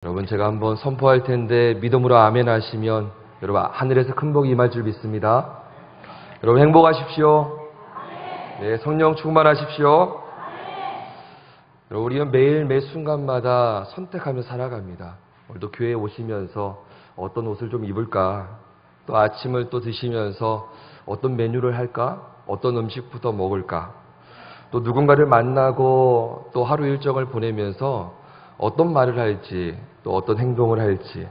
여러분, 제가 한번 선포할 텐데 믿음으로 아멘 하시면 여러분 하늘에서 큰 복이 임할 줄 믿습니다. 여러분 행복하십시오. 네, 성령 충만하십시오. 여러분, 우리는 매일 매 순간마다 선택하며 살아갑니다. 오늘도 교회에 오시면서 어떤 옷을 좀 입을까, 또 아침을 또 드시면서 어떤 메뉴를 할까, 어떤 음식부터 먹을까, 또 누군가를 만나고 또 하루 일정을 보내면서 어떤 말을 할지, 또 어떤 행동을 할지,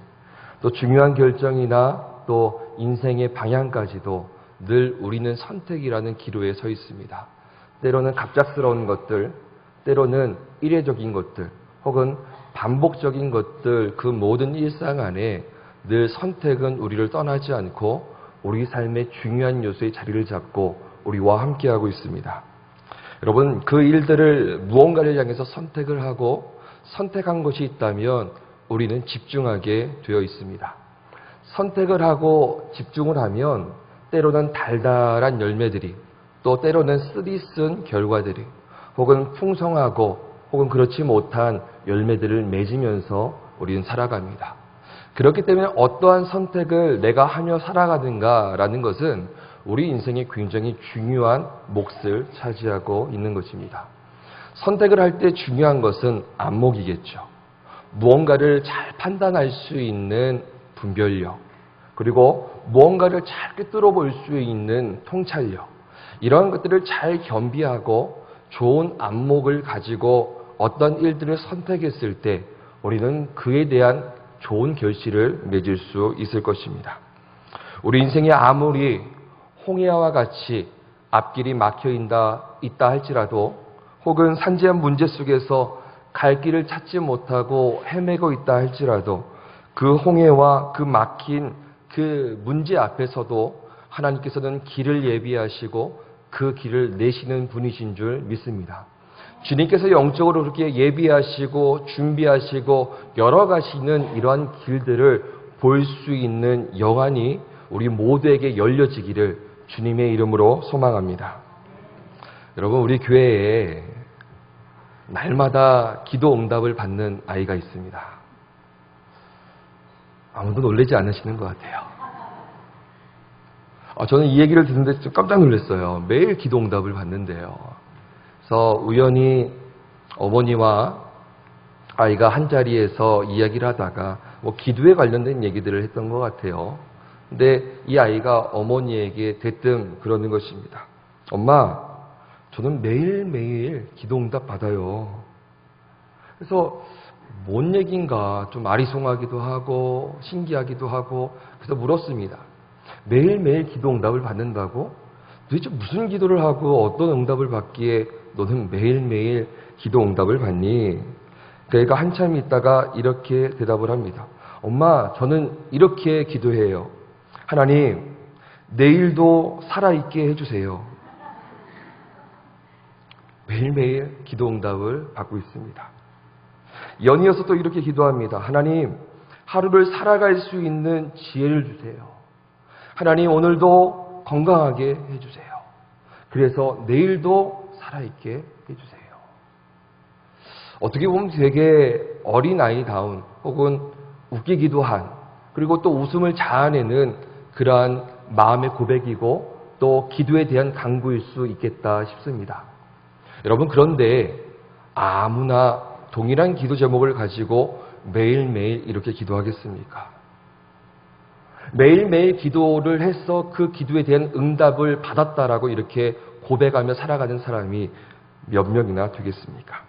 또 중요한 결정이나 또 인생의 방향까지도 늘 우리는 선택이라는 기로에 서 있습니다. 때로는 갑작스러운 것들, 때로는 이례적인 것들, 혹은 반복적인 것들, 그 모든 일상 안에 늘 선택은 우리를 떠나지 않고 우리 삶의 중요한 요소의 자리를 잡고 우리와 함께하고 있습니다. 여러분, 그 일들을 무언가를 향해서 선택을 하고 선택한 것이 있다면 우리는 집중하게 되어 있습니다. 선택을 하고 집중을 하면 때로는 달달한 열매들이, 또 때로는 쓰디쓴 결과들이, 혹은 풍성하고 혹은 그렇지 못한 열매들을 맺으면서 우리는 살아갑니다. 그렇기 때문에 어떠한 선택을 내가 하며 살아가는가라는 것은 우리 인생에 굉장히 중요한 몫을 차지하고 있는 것입니다. 선택을 할 때 중요한 것은 안목이겠죠. 무언가를 잘 판단할 수 있는 분별력, 그리고 무언가를 잘 꿰뚫어 볼 수 있는 통찰력, 이러한 것들을 잘 겸비하고 좋은 안목을 가지고 어떤 일들을 선택했을 때 우리는 그에 대한 좋은 결실을 맺을 수 있을 것입니다. 우리 인생이 아무리 홍해와 같이 앞길이 막혀 있다 할지라도, 혹은 산재한 문제 속에서 갈 길을 찾지 못하고 헤매고 있다 할지라도, 그 홍해와 그 막힌 그 문제 앞에서도 하나님께서는 길을 예비하시고 그 길을 내시는 분이신 줄 믿습니다. 주님께서 영적으로 그렇게 예비하시고 준비하시고 열어가시는 이러한 길들을 볼 수 있는 영안이 우리 모두에게 열려지기를 주님의 이름으로 소망합니다. 여러분, 우리 교회에 날마다 기도 응답을 받는 아이가 있습니다. 아무도 놀라지 않으시는 것 같아요. 저는 이 얘기를 듣는데 좀 깜짝 놀랐어요. 매일 기도 응답을 받는데요. 그래서 우연히 어머니와 아이가 한 자리에서 이야기를 하다가 기도에 관련된 얘기들을 했던 것 같아요. 근데 이 아이가 어머니에게 대뜸 그러는 것입니다. 엄마, 저는 매일매일 기도 응답 받아요. 그래서 뭔 얘기인가 좀 아리송하기도 하고 신기하기도 하고, 그래서 물었습니다. 매일매일 기도 응답을 받는다고? 도대체 무슨 기도를 하고 어떤 응답을 받기에 너는 매일매일 기도 응답을 받니? 그러니까 한참 있다가 이렇게 대답을 합니다. 엄마, 저는 이렇게 기도해요. 하나님, 내일도 살아있게 해주세요. 매일매일 기도 응답을 받고 있습니다. 연이어서 또 이렇게 기도합니다. 하나님, 하루를 살아갈 수 있는 지혜를 주세요. 하나님, 오늘도 건강하게 해주세요. 그래서 내일도 살아있게 해주세요. 어떻게 보면 되게 어린아이다운, 혹은 웃기기도 한, 그리고 또 웃음을 자아내는 그러한 마음의 고백이고 또 기도에 대한 강구일 수 있겠다 싶습니다. 여러분, 그런데 아무나 동일한 기도 제목을 가지고 매일매일 이렇게 기도하겠습니까? 매일매일 기도를 해서 그 기도에 대한 응답을 받았다라고 이렇게 고백하며 살아가는 사람이 몇 명이나 되겠습니까?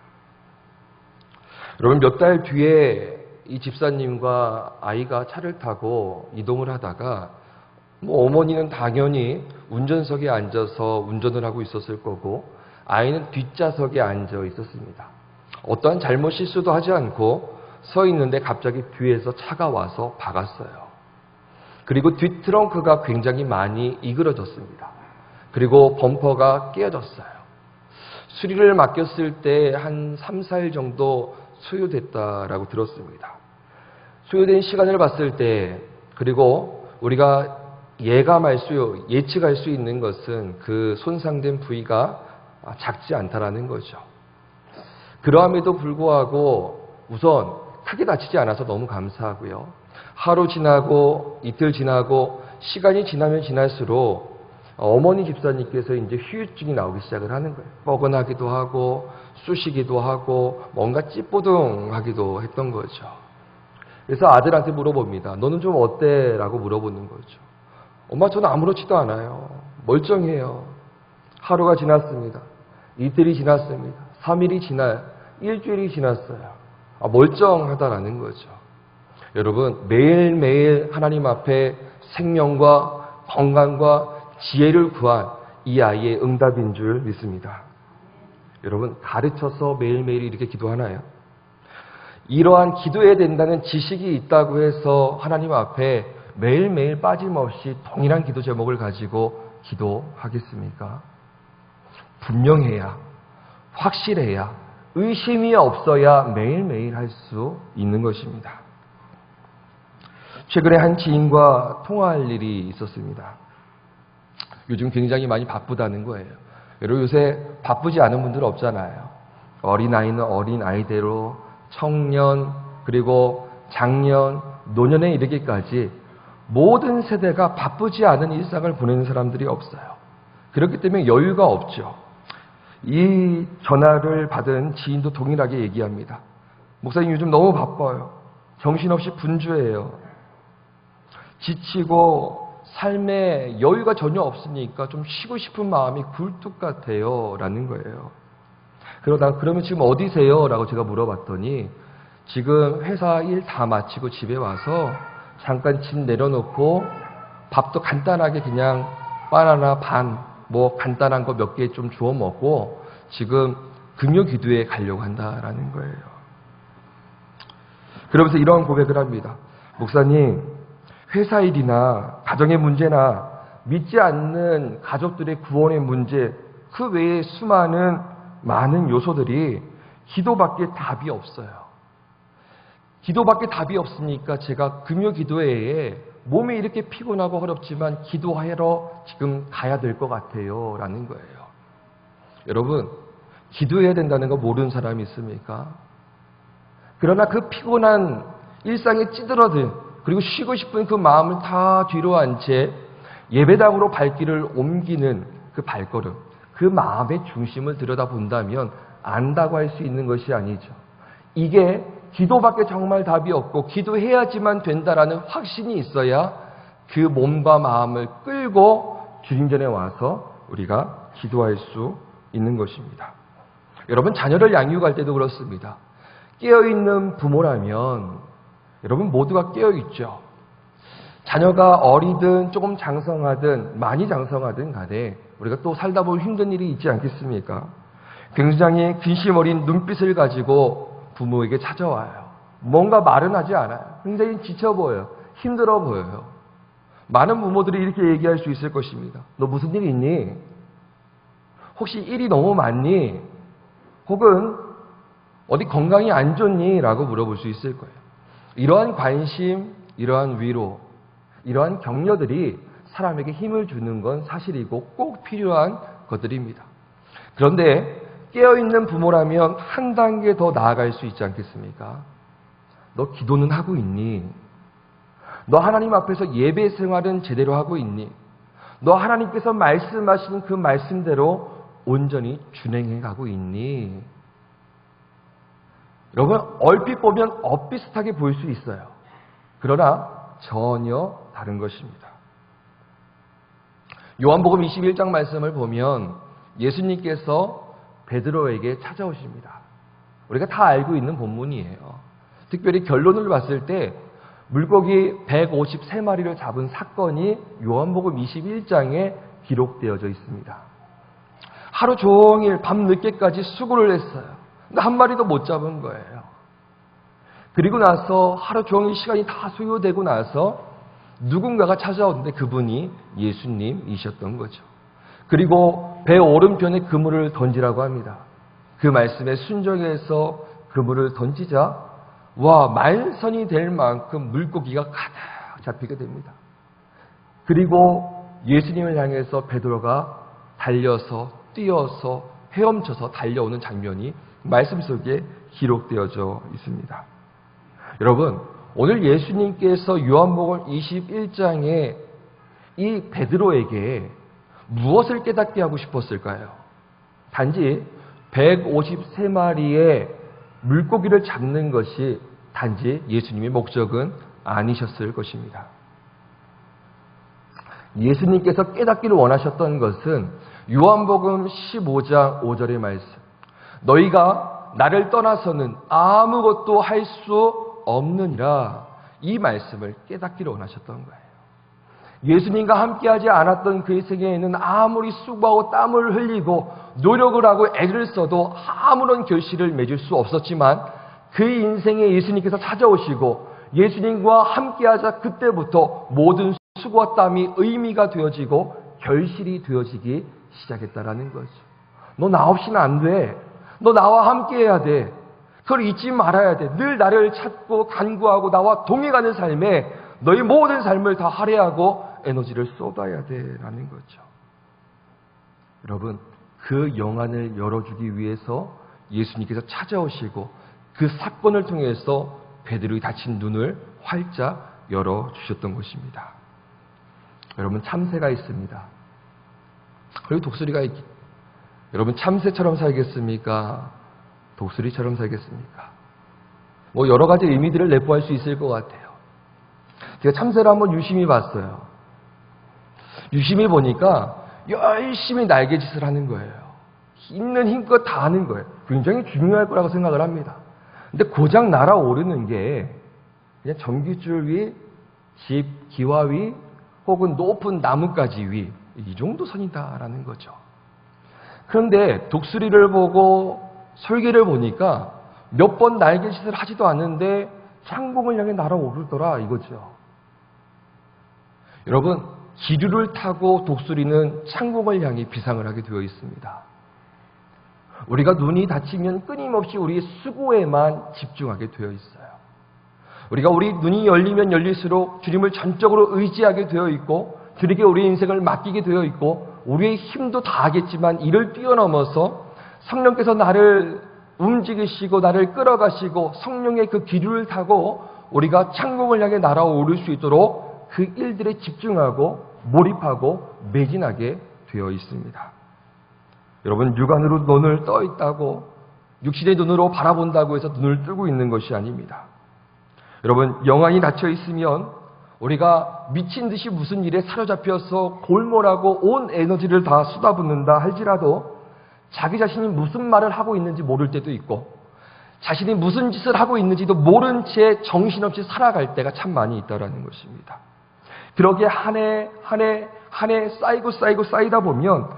여러분, 몇 달 뒤에 이 집사님과 아이가 차를 타고 이동을 하다가 어머니는 당연히 운전석에 앉아서 운전을 하고 있었을 거고 아이는 뒷좌석에 앉아 있었습니다. 어떠한 잘못 실수도 하지 않고 서 있는데 갑자기 뒤에서 차가 와서 박았어요. 그리고 뒷 트렁크가 굉장히 많이 이그러졌습니다. 그리고 범퍼가 깨어졌어요. 수리를 맡겼을 때 한 3, 4일 정도 소요됐다라고 들었습니다. 소요된 시간을 봤을 때, 그리고 우리가 예측할 수 있는 것은 그 손상된 부위가 작지 않다라는 거죠. 그러함에도 불구하고 우선 크게 다치지 않아서 너무 감사하고요. 하루 지나고 이틀 지나고 시간이 지나면 지날수록 어머니 집사님께서 이제 후유증이 나오기 시작을 하는 거예요. 뻐근하기도 하고 쑤시기도 하고 뭔가 찌뿌둥하기도 했던 거죠. 그래서 아들한테 물어봅니다. 너는 좀 어때? 라고 물어보는 거죠. 엄마, 저는 아무렇지도 않아요. 멀쩡해요. 하루가 지났습니다. 이틀이 지났습니다. 3일이 지나요. 일주일이 지났어요. 멀쩡하다라는 거죠. 여러분, 매일매일 하나님 앞에 생명과 건강과 지혜를 구한 이 아이의 응답인 줄 믿습니다. 여러분, 가르쳐서 매일매일 이렇게 기도하나요? 이러한 기도해야 된다는 지식이 있다고 해서 하나님 앞에 매일매일 빠짐없이 동일한 기도 제목을 가지고 기도하겠습니까? 분명해야, 확실해야, 의심이 없어야 매일매일 할 수 있는 것입니다. 최근에 한 지인과 통화할 일이 있었습니다. 요즘 굉장히 많이 바쁘다는 거예요. 여러분, 요새 바쁘지 않은 분들 없잖아요. 어린아이는 어린아이대로, 청년, 그리고 장년, 노년에 이르기까지 모든 세대가 바쁘지 않은 일상을 보내는 사람들이 없어요. 그렇기 때문에 여유가 없죠. 이 전화를 받은 지인도 동일하게 얘기합니다. 목사님, 요즘 너무 바빠요. 정신없이 분주해요. 지치고 삶에 여유가 전혀 없으니까 좀 쉬고 싶은 마음이 굴뚝 같아요. 라는 거예요. 그러면 지금 어디세요? 라고 제가 물어봤더니 지금 회사 일 다 마치고 집에 와서 잠깐 짐 내려놓고 밥도 간단하게 그냥 바나나 반 뭐 간단한 거 몇 개 좀 주워 먹고 지금 금요 기도에 가려고 한다라는 거예요. 그러면서 이런 고백을 합니다. 목사님, 회사 일이나 가정의 문제나 믿지 않는 가족들의 구원의 문제, 그 외에 수많은 많은 요소들이 기도밖에 답이 없어요. 기도밖에 답이 없으니까 제가 금요 기도회에 몸이 이렇게 피곤하고 어렵지만 기도하러 지금 가야 될 것 같아요. 라는 거예요. 여러분, 기도해야 된다는 거 모르는 사람이 있습니까? 그러나 그 피곤한 일상에 찌들어든 그리고 쉬고 싶은 그 마음을 다 뒤로 한 채 예배당으로 발길을 옮기는 그 발걸음, 그 마음의 중심을 들여다본다면 안다고 할 수 있는 것이 아니죠. 이게 기도밖에 정말 답이 없고 기도해야지만 된다라는 확신이 있어야 그 몸과 마음을 끌고 주님 전에 와서 우리가 기도할 수 있는 것입니다. 여러분, 자녀를 양육할 때도 그렇습니다. 깨어있는 부모라면 여러분 모두가 깨어있죠. 자녀가 어리든 조금 장성하든 많이 장성하든 간에 우리가 또 살다 보면 힘든 일이 있지 않겠습니까? 굉장히 근심 어린 눈빛을 가지고 부모에게 찾아와요. 뭔가 말은 하지 않아요. 굉장히 지쳐 보여요. 힘들어 보여요. 많은 부모들이 이렇게 얘기할 수 있을 것입니다. 너 무슨 일 있니? 혹시 일이 너무 많니? 혹은 어디 건강이 안 좋니? 라고 물어볼 수 있을 거예요. 이러한 관심, 이러한 위로, 이러한 격려들이 사람에게 힘을 주는 건 사실이고 꼭 필요한 것들입니다. 그런데 깨어있는 부모라면 한 단계 더 나아갈 수 있지 않겠습니까? 너 기도는 하고 있니? 너 하나님 앞에서 예배 생활은 제대로 하고 있니? 너 하나님께서 말씀하시는 그 말씀대로 온전히 준행해 가고 있니? 여러분, 얼핏 보면 엇비슷하게 보일 수 있어요. 그러나 전혀 다른 것입니다. 요한복음 21장 말씀을 보면 예수님께서 베드로에게 찾아오십니다. 우리가 다 알고 있는 본문이에요. 특별히 결론을 봤을 때 물고기 153마리를 잡은 사건이 요한복음 21장에 기록되어져 있습니다. 하루 종일 밤늦게까지 수고를 했어요. 근데 한 마리도 못 잡은 거예요. 그리고 나서 하루 종일 시간이 다 소요되고 나서 누군가가 찾아오는데 그분이 예수님이셨던 거죠. 그리고 배 오른편에 그물을 던지라고 합니다. 그 말씀에 순종해서 그물을 던지자 와, 말선이 될 만큼 물고기가 가득 잡히게 됩니다. 그리고 예수님을 향해서 베드로가 달려서 뛰어서 헤엄쳐서 달려오는 장면이 말씀 속에 기록되어져 있습니다. 여러분, 오늘 예수님께서 요한복음 21장에 이 베드로에게 무엇을 깨닫게 하고 싶었을까요? 단지 153마리의 물고기를 잡는 것이 단지 예수님의 목적은 아니셨을 것입니다. 예수님께서 깨닫기를 원하셨던 것은 요한복음 15장 5절의 말씀, 너희가 나를 떠나서는 아무것도 할 수 없느니라, 이 말씀을 깨닫기를 원하셨던 거예요. 예수님과 함께하지 않았던 그의 생애에는 아무리 수고하고 땀을 흘리고 노력을 하고 애를 써도 아무런 결실을 맺을 수 없었지만, 그의 인생에 예수님께서 찾아오시고 예수님과 함께하자 그때부터 모든 수고와 땀이 의미가 되어지고 결실이 되어지기 시작했다라는 거죠. 너 나 없이는 안 돼. 너 나와 함께해야 돼. 그걸 잊지 말아야 돼. 늘 나를 찾고 간구하고 나와 동행하는 삶에 너희 모든 삶을 다 할애하고 에너지를 쏟아야 돼라는 거죠. 여러분, 그 영안을 열어주기 위해서 예수님께서 찾아오시고 그 사건을 통해서 베드로의 닫힌 눈을 활짝 열어주셨던 것입니다. 여러분, 참새가 있습니다. 그리고 독수리가 있기. 여러분, 참새처럼 살겠습니까? 독수리처럼 살겠습니까? 뭐 여러 가지 의미들을 내포할 수 있을 것 같아요. 제가 참새를 한번 유심히 봤어요. 유심히 보니까 열심히 날개짓을 하는 거예요. 있는 힘껏 다 하는 거예요. 굉장히 중요할 거라고 생각을 합니다. 근데 고작 날아오르는 게 그냥 전깃줄 위, 집, 기와 위, 혹은 높은 나뭇가지 위, 이 정도 선이다라는 거죠. 그런데 독수리를 보고 설계를 보니까 몇 번 날개짓을 하지도 않는데 창공을 향해 날아오르더라 이거죠. 여러분, 기류를 타고 독수리는 창공을 향해 비상을 하게 되어 있습니다. 우리가 눈이 닫히면 끊임없이 우리의 수고에만 집중하게 되어 있어요. 우리가 우리 눈이 열리면 열릴수록 주님을 전적으로 의지하게 되어 있고 주님께 우리의 인생을 맡기게 되어 있고 우리의 힘도 다하겠지만 이를 뛰어넘어서 성령께서 나를 움직이시고 나를 끌어가시고 성령의 그 기류를 타고 우리가 창공을 향해 날아오를 수 있도록 그 일들에 집중하고 몰입하고 매진하게 되어 있습니다. 여러분, 육안으로 눈을 떠 있다고 육신의 눈으로 바라본다고 해서 눈을 뜨고 있는 것이 아닙니다. 여러분, 영안이 닫혀 있으면 우리가 미친 듯이 무슨 일에 사로잡혀서 골몰하고 온 에너지를 다 쏟아붓는다 할지라도 자기 자신이 무슨 말을 하고 있는지 모를 때도 있고 자신이 무슨 짓을 하고 있는지도 모른 채 정신없이 살아갈 때가 참 많이 있다라는 것입니다. 그러기에 한 해 쌓이고 쌓이다 보면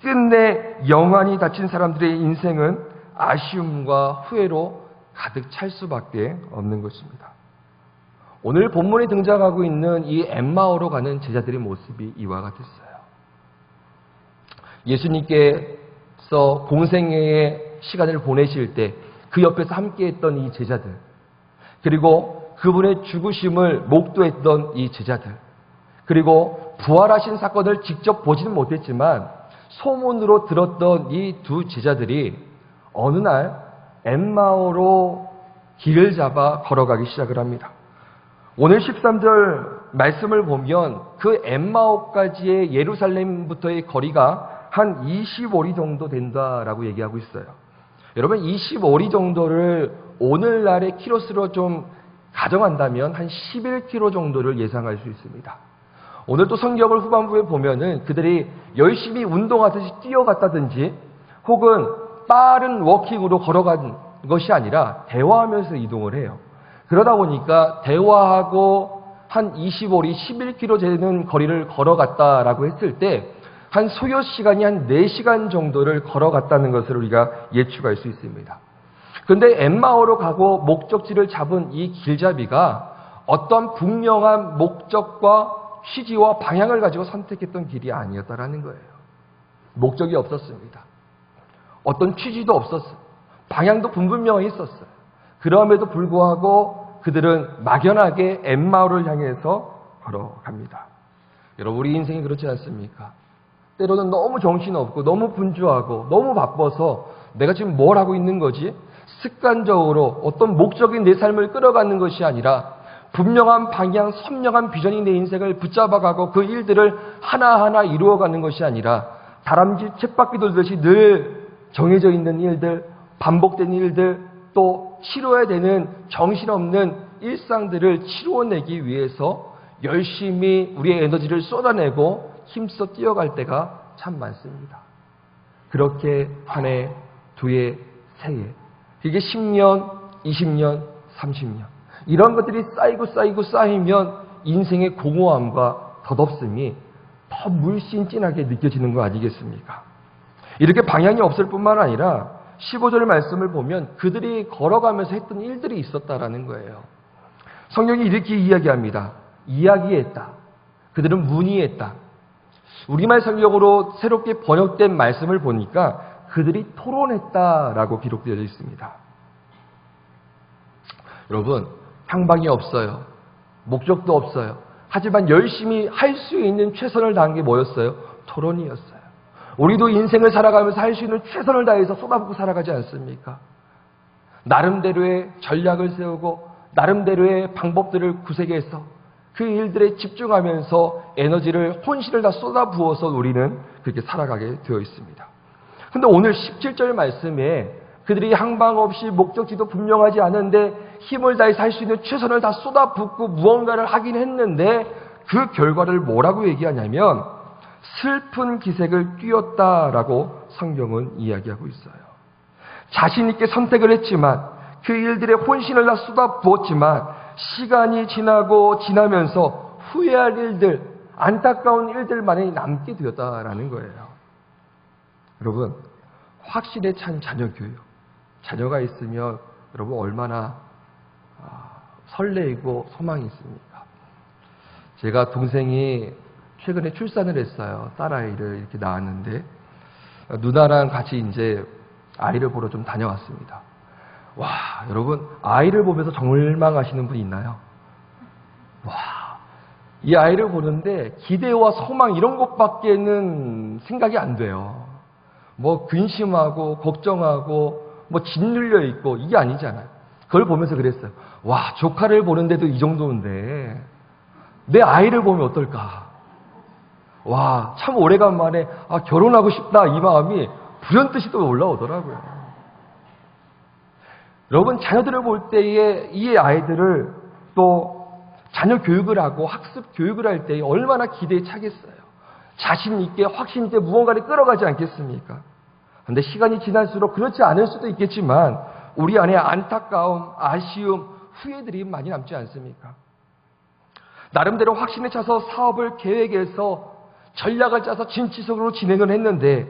끝내 영안이 닫힌 사람들의 인생은 아쉬움과 후회로 가득 찰 수밖에 없는 것입니다. 오늘 본문에 등장하고 있는 이 엠마오로 가는 제자들의 모습이 이와 같았어요. 예수님께서 공생애의 시간을 보내실 때 그 옆에서 함께했던 이 제자들, 그리고 그분의 죽으심을 목도했던 이 제자들, 그리고 부활하신 사건을 직접 보지는 못했지만 소문으로 들었던 이 두 제자들이 어느 날 엠마오로 길을 잡아 걸어가기 시작을 합니다. 오늘 13절 말씀을 보면 그 엠마오까지의 예루살렘부터의 거리가 한 25리 정도 된다라고 얘기하고 있어요. 여러분, 25리 정도를 오늘날의 키로수로 좀 가정한다면 한 11km 정도를 예상할 수 있습니다. 오늘 또 성경을 후반부에 보면은 그들이 열심히 운동하듯이 뛰어갔다든지 혹은 빠른 워킹으로 걸어간 것이 아니라 대화하면서 이동을 해요. 그러다 보니까 대화하고 한 25리 11km 되는 거리를 걸어갔다라고 했을 때 한 소요 시간이 한 4시간 정도를 걸어갔다는 것을 우리가 예측할 수 있습니다. 그런데 엠마오로 가고 목적지를 잡은 이 길잡이가 어떤 분명한 목적과 취지와 방향을 가지고 선택했던 길이 아니었다라는 거예요. 목적이 없었습니다. 어떤 취지도 없었어요. 방향도 분명히 있었어요. 그럼에도 불구하고 그들은 막연하게 엠마오를 향해서 걸어갑니다. 여러분, 우리 인생이 그렇지 않습니까? 때로는 너무 정신없고 너무 분주하고 너무 바빠서 내가 지금 뭘 하고 있는 거지? 습관적으로 어떤 목적인 내 삶을 끌어가는 것이 아니라 분명한 방향, 선명한 비전이 내 인생을 붙잡아가고 그 일들을 하나하나 이루어가는 것이 아니라 다람쥐 쳇바퀴 돌듯이 늘 정해져 있는 일들, 반복된 일들, 또 치러야 되는 정신없는 일상들을 치루어내기 위해서 열심히 우리의 에너지를 쏟아내고 힘써 뛰어갈 때가 참 많습니다. 그렇게 한 해, 두 해, 세 해, 이게 10년, 20년, 30년 이런 것들이 쌓이고 쌓이면 인생의 공허함과 덧없음이 더 물씬 진하게 느껴지는 거 아니겠습니까? 이렇게 방향이 없을 뿐만 아니라 15절 말씀을 보면 그들이 걸어가면서 했던 일들이 있었다라는 거예요. 성경이 이렇게 이야기합니다. 이야기했다. 그들은 문의했다. 우리말 성경으로 새롭게 번역된 말씀을 보니까 그들이 토론했다라고 기록되어 있습니다. 여러분, 향방이 없어요. 목적도 없어요. 하지만 열심히 할 수 있는 최선을 다한 게 뭐였어요? 토론이었어요. 우리도 인생을 살아가면서 할 수 있는 최선을 다해서 쏟아붓고 살아가지 않습니까? 나름대로의 전략을 세우고 나름대로의 방법들을 구색해서 그 일들에 집중하면서 에너지를, 혼신을 다 쏟아부어서 우리는 그렇게 살아가게 되어 있습니다. 그런데 오늘 17절 말씀에 그들이 항방 없이 목적지도 분명하지 않은데 힘을 다해서 할 수 있는 최선을 다 쏟아붓고 무언가를 하긴 했는데 그 결과를 뭐라고 얘기하냐면 슬픈 기색을 띄었다라고 성경은 이야기하고 있어요. 자신 있게 선택을 했지만 그 일들에 혼신을 다 쏟아부었지만 시간이 지나면서 후회할 일들, 안타까운 일들만이 남게 되었다라는 거예요. 여러분, 확신에 찬 자녀 교육. 자녀가 있으면 여러분 얼마나 설레이고 소망이 있습니까? 제가 동생이 최근에 출산을 했어요. 딸아이를 이렇게 낳았는데 누나랑 같이 이제 아이를 보러 좀 다녀왔습니다. 와, 여러분 아이를 보면서 절망하시는 분 있나요? 와, 이 아이를 보는데 기대와 소망 이런 것밖에는 생각이 안 돼요. 뭐 근심하고 걱정하고 뭐 짓눌려 있고 이게 아니잖아요. 그걸 보면서 그랬어요. 와, 조카를 보는데도 이 정도인데 내 아이를 보면 어떨까? 와, 참 오래간만에 결혼하고 싶다 이 마음이 불현듯이 또 올라오더라고요. 여러분, 자녀들을 볼 때에 이 아이들을 또 자녀 교육을 하고 학습 교육을 할 때에 얼마나 기대에 차겠어요. 자신 있게 확신 있게 무언가를 끌어가지 않겠습니까? 그런데 시간이 지날수록 그렇지 않을 수도 있겠지만 우리 안에 안타까움, 아쉬움, 후회들이 많이 남지 않습니까? 나름대로 확신에 차서 사업을 계획해서 전략을 짜서 진취적으로 진행을 했는데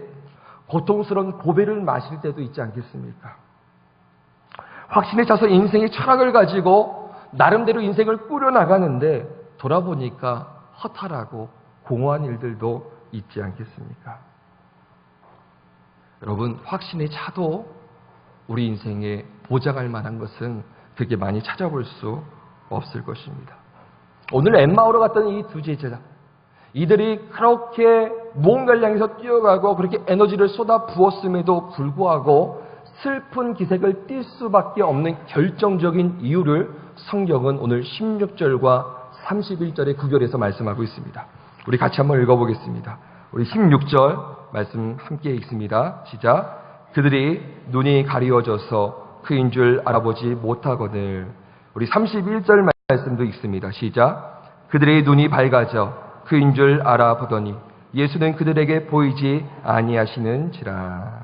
고통스러운 고배를 마실 때도 있지 않겠습니까? 확신에 차서 인생의 철학을 가지고 나름대로 인생을 꾸려나가는데 돌아보니까 허탈하고 공허한 일들도 있지 않겠습니까? 여러분, 확신에 차도 우리 인생에 보장할 만한 것은 그렇게 많이 찾아볼 수 없을 것입니다. 오늘 엠마오로 갔던 이 두 제자, 이들이 그렇게 무언가를 향해서 뛰어가고 그렇게 에너지를 쏟아 부었음에도 불구하고 슬픈 기색을 띌 수밖에 없는 결정적인 이유를 성경은 오늘 16절과 31절의 구절에서 말씀하고 있습니다. 우리 같이 한번 읽어보겠습니다. 우리 16절 말씀 함께 읽습니다. 시작. 그들이 눈이 가리워져서 그인 줄 알아보지 못하거늘. 우리 31절 말씀도 읽습니다. 시작. 그들의 눈이 밝아져 그인 줄 알아보더니 예수는 그들에게 보이지 아니하시는지라.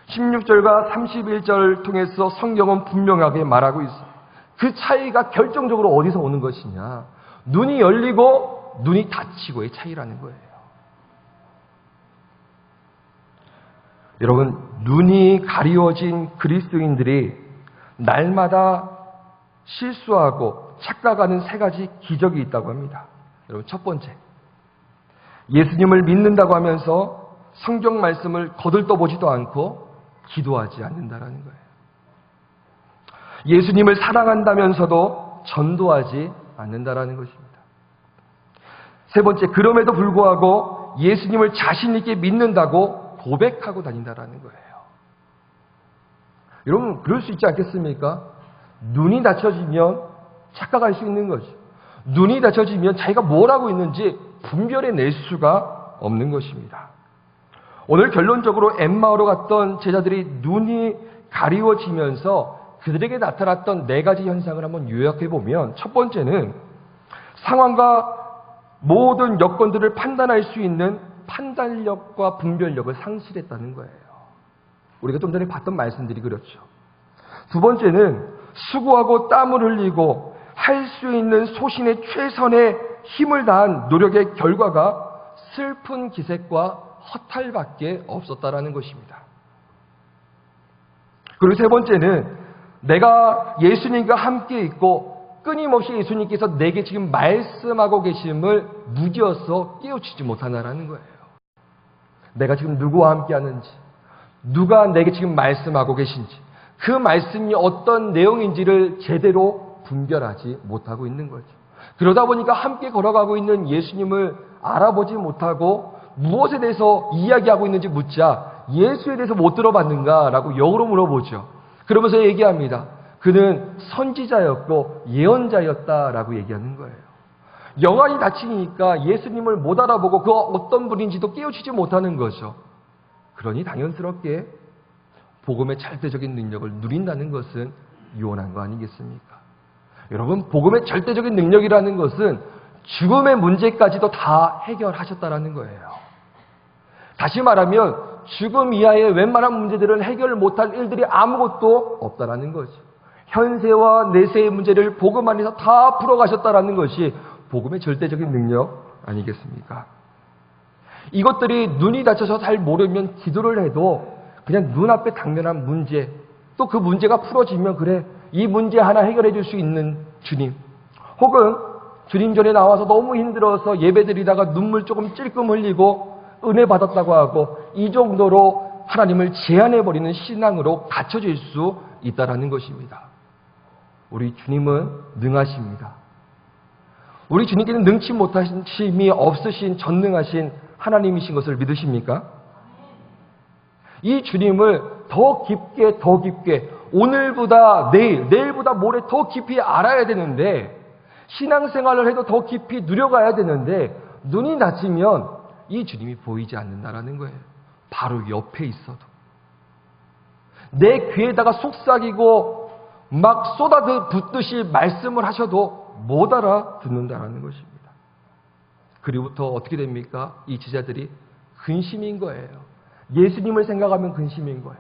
16절과 31절 통해서 성경은 분명하게 말하고 있어요. 그 차이가 결정적으로 어디서 오는 것이냐. 눈이 열리고 눈이 닫히고의 차이라는 거예요. 여러분, 눈이 가리워진 그리스도인들이 날마다 실수하고 착각하는 세 가지 기적이 있다고 합니다. 여러분, 첫 번째, 예수님을 믿는다고 하면서 성경 말씀을 거들떠보지도 않고 기도하지 않는다라는 거예요. 예수님을 사랑한다면서도 전도하지 않는다라는 것입니다. 세 번째, 그럼에도 불구하고 예수님을 자신 있게 믿는다고 고백하고 다닌다라는 거예요. 여러분, 그럴 수 있지 않겠습니까? 눈이 닫혀지면 착각할 수 있는 거죠. 눈이 닫혀지면 자기가 뭘 하고 있는지 분별해낼 수가 없는 것입니다. 오늘 결론적으로 엠마오로 갔던 제자들이 눈이 가리워지면서 그들에게 나타났던 네 가지 현상을 한번 요약해 보면, 첫 번째는 상황과 모든 여건들을 판단할 수 있는 판단력과 분별력을 상실했다는 거예요. 우리가 좀 전에 봤던 말씀들이 그렇죠. 두 번째는 수고하고 땀을 흘리고 할 수 있는 소신의 최선의 힘을 다한 노력의 결과가 슬픈 기색과 허탈밖에 없었다라는 것입니다. 그리고 세 번째는 내가 예수님과 함께 있고 끊임없이 예수님께서 내게 지금 말씀하고 계심을 무디어서 깨우치지 못하나라는 거예요. 내가 지금 누구와 함께 하는지, 누가 내게 지금 말씀하고 계신지, 그 말씀이 어떤 내용인지를 제대로 분별하지 못하고 있는 거죠. 그러다 보니까 함께 걸어가고 있는 예수님을 알아보지 못하고 무엇에 대해서 이야기하고 있는지 묻자 예수에 대해서 못 들어봤는가라고 역으로 물어보죠. 그러면서 얘기합니다. 그는 선지자였고 예언자였다라고 얘기하는 거예요. 영안이 닫히니까 예수님을 못 알아보고 그 어떤 분인지도 깨우치지 못하는 거죠. 그러니 당연스럽게 복음의 절대적인 능력을 누린다는 것은 유언한 거 아니겠습니까? 여러분, 복음의 절대적인 능력이라는 것은 죽음의 문제까지도 다 해결하셨다라는 거예요. 다시 말하면 죽음 이하의 웬만한 문제들은 해결을 못할 일들이 아무것도 없다라는 거죠. 현세와 내세의 문제를 복음 안에서 다 풀어가셨다라는 것이 복음의 절대적인 능력 아니겠습니까? 이것들이 눈이 닫혀서 잘 모르면 기도를 해도 그냥 눈앞에 당면한 문제, 또 그 문제가 풀어지면 그래, 이 문제 하나 해결해 줄 수 있는 주님, 혹은 주님 전에 나와서 너무 힘들어서 예배드리다가 눈물 조금 찔끔 흘리고 은혜 받았다고 하고 이 정도로 하나님을 제한해버리는 신앙으로 갇혀질 수 있다라는 것입니다. 우리 주님은 능하십니다. 우리 주님께는 능치 못하심이 없으신 전능하신 하나님이신 것을 믿으십니까? 이 주님을 더 깊게 오늘보다 내일, 내일보다 모레 더 깊이 알아야 되는데, 신앙생활을 해도 더 깊이 누려가야 되는데 눈이 닫히면 이 주님이 보이지 않는다라는 거예요. 바로 옆에 있어도. 내 귀에다가 속삭이고 막 쏟아붓듯이 말씀을 하셔도 못 알아듣는다라는 것입니다. 그리고부터 어떻게 됩니까? 이 제자들이 근심인 거예요. 예수님을 생각하면 근심인 거예요.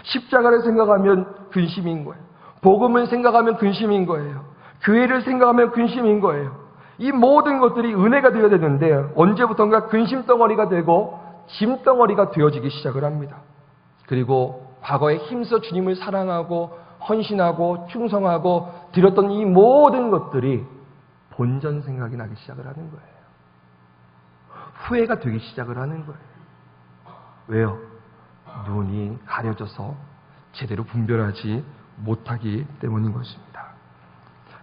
십자가를 생각하면 근심인 거예요. 복음을 생각하면 근심인 거예요. 교회를 생각하면 근심인 거예요. 이 모든 것들이 은혜가 되어야 되는데 언제부턴가 근심덩어리가 되고 짐덩어리가 되어지기 시작을 합니다. 그리고 과거에 힘써 주님을 사랑하고 헌신하고 충성하고 드렸던 이 모든 것들이 본전 생각이 나기 시작을 하는 거예요. 후회가 되기 시작을 하는 거예요. 왜요? 눈이 가려져서 제대로 분별하지 못하기 때문인 것입니다.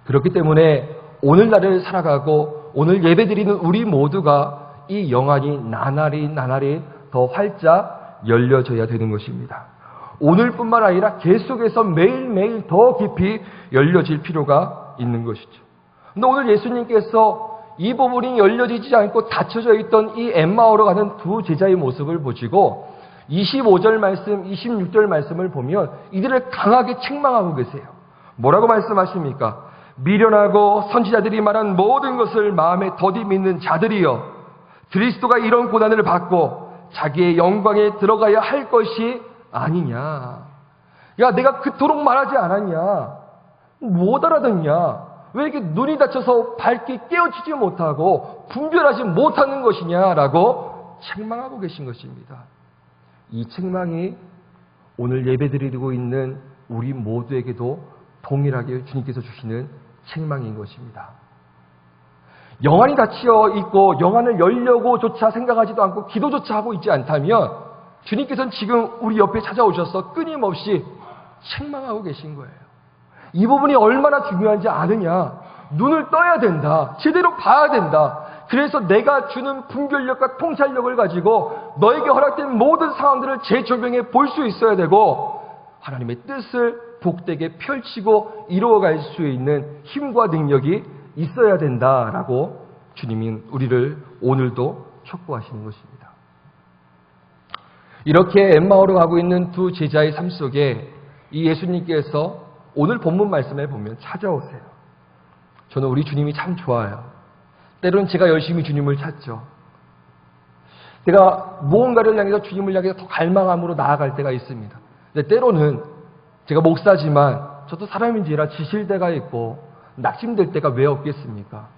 그렇기 때문에 오늘날을 살아가고 오늘 예배드리는 우리 모두가 이 영안이 나날이 더 활짝 열려져야 되는 것입니다. 오늘뿐만 아니라 계속해서 매일매일 더 깊이 열려질 필요가 있는 것이죠. 근데 오늘 예수님께서 이 부분이 열려지지 않고 닫혀져 있던 이 엠마오로 가는 두 제자의 모습을 보시고 25절 말씀, 26절 말씀을 보면 이들을 강하게 책망하고 계세요. 뭐라고 말씀하십니까? 미련하고 선지자들이 말한 모든 것을 마음에 더디 믿는 자들이여, 그리스도가 이런 고난을 받고 자기의 영광에 들어가야 할 것이 아니냐. 야, 내가 그토록 말하지 않았냐? 못 알아듣냐? 왜 이렇게 눈이 닫혀서 밝게 깨우치지 못하고 분별하지 못하는 것이냐라고 책망하고 계신 것입니다. 이 책망이 오늘 예배드리고 있는 우리 모두에게도 동일하게 주님께서 주시는 책망인 것입니다. 영안이 닫혀 있고 영안을 열려고조차 생각하지도 않고 기도조차 하고 있지 않다면 주님께서는 지금 우리 옆에 찾아오셔서 끊임없이 책망하고 계신 거예요. 이 부분이 얼마나 중요한지 아느냐? 눈을 떠야 된다. 제대로 봐야 된다. 그래서 내가 주는 분별력과 통찰력을 가지고 너에게 허락된 모든 상황들을 재조명해 볼 수 있어야 되고, 하나님의 뜻을 복되게 펼치고 이루어갈 수 있는 힘과 능력이 있어야 된다라고 주님이 우리를 오늘도 촉구하시는 것입니다. 이렇게 엠마오로 가고 있는 두 제자의 삶 속에 이 예수님께서 오늘 본문 말씀에 보면 찾아오세요. 저는 우리 주님이 참 좋아요. 때로는 제가 열심히 주님을 찾죠. 제가 무언가를 향해서 주님을 향해서 더 갈망함으로 나아갈 때가 있습니다. 근데 때로는 제가 목사지만 저도 사람인지라 지칠 때가 있고 낙심될 때가 왜 없겠습니까?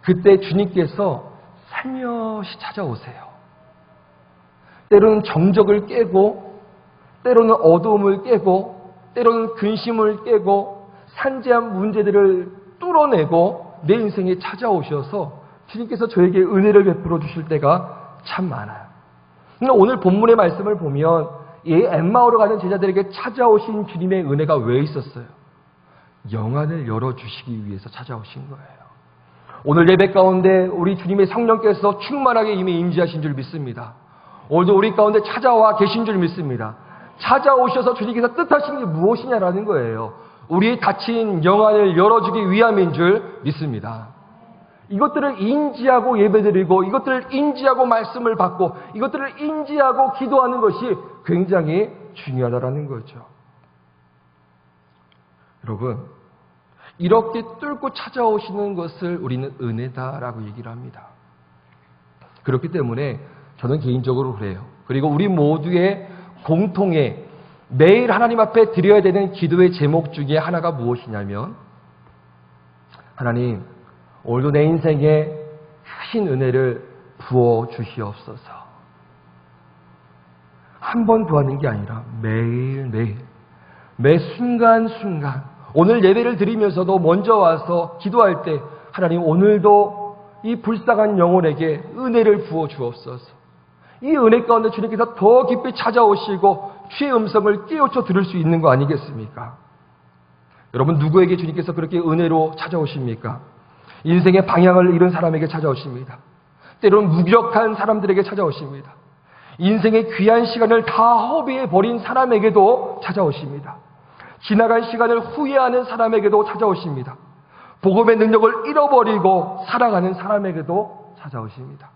그때 주님께서 살며시 찾아오세요. 때로는 정적을 깨고, 때로는 어두움을 깨고, 때로는 근심을 깨고, 산재한 문제들을 뚫어내고 내 인생에 찾아오셔서 주님께서 저에게 은혜를 베풀어 주실 때가 참 많아요. 근데 오늘 본문의 말씀을 보면 이 엠마오로 가는 제자들에게 찾아오신 주님의 은혜가 왜 있었어요? 영안을 열어주시기 위해서 찾아오신 거예요. 오늘 예배 가운데 우리 주님의 성령께서 충만하게 이미 임재하신 줄 믿습니다. 오늘도 우리 가운데 찾아와 계신 줄 믿습니다. 찾아오셔서 주님께서 뜻하신 게 무엇이냐라는 거예요. 우리의 닫힌 영안을 열어주기 위함인 줄 믿습니다. 이것들을 인지하고 예배드리고 이것들을 인지하고 말씀을 받고 이것들을 인지하고 기도하는 것이 굉장히 중요하다는 거죠. 여러분, 이렇게 뚫고 찾아오시는 것을 우리는 은혜다라고 얘기를 합니다. 그렇기 때문에 저는 개인적으로 그래요. 그리고 우리 모두의 공통의 매일 하나님 앞에 드려야 되는 기도의 제목 중에 하나가 무엇이냐면, 하나님, 오늘도 내 인생에 크신 은혜를 부어 주시옵소서. 한 번 구하는 게 아니라 매일매일, 매 순간순간, 오늘 예배를 드리면서도 먼저 와서 기도할 때 하나님 오늘도 이 불쌍한 영혼에게 은혜를 부어 주옵소서. 이 은혜 가운데 주님께서 더 깊이 찾아오시고 주의 음성을 깨우쳐 들을 수 있는 거 아니겠습니까? 여러분, 누구에게 주님께서 그렇게 은혜로 찾아오십니까? 인생의 방향을 잃은 사람에게 찾아오십니다. 때로는 무기력한 사람들에게 찾아오십니다. 인생의 귀한 시간을 다 허비해버린 사람에게도 찾아오십니다. 지나간 시간을 후회하는 사람에게도 찾아오십니다. 복음의 능력을 잃어버리고 살아가는 사람에게도 찾아오십니다.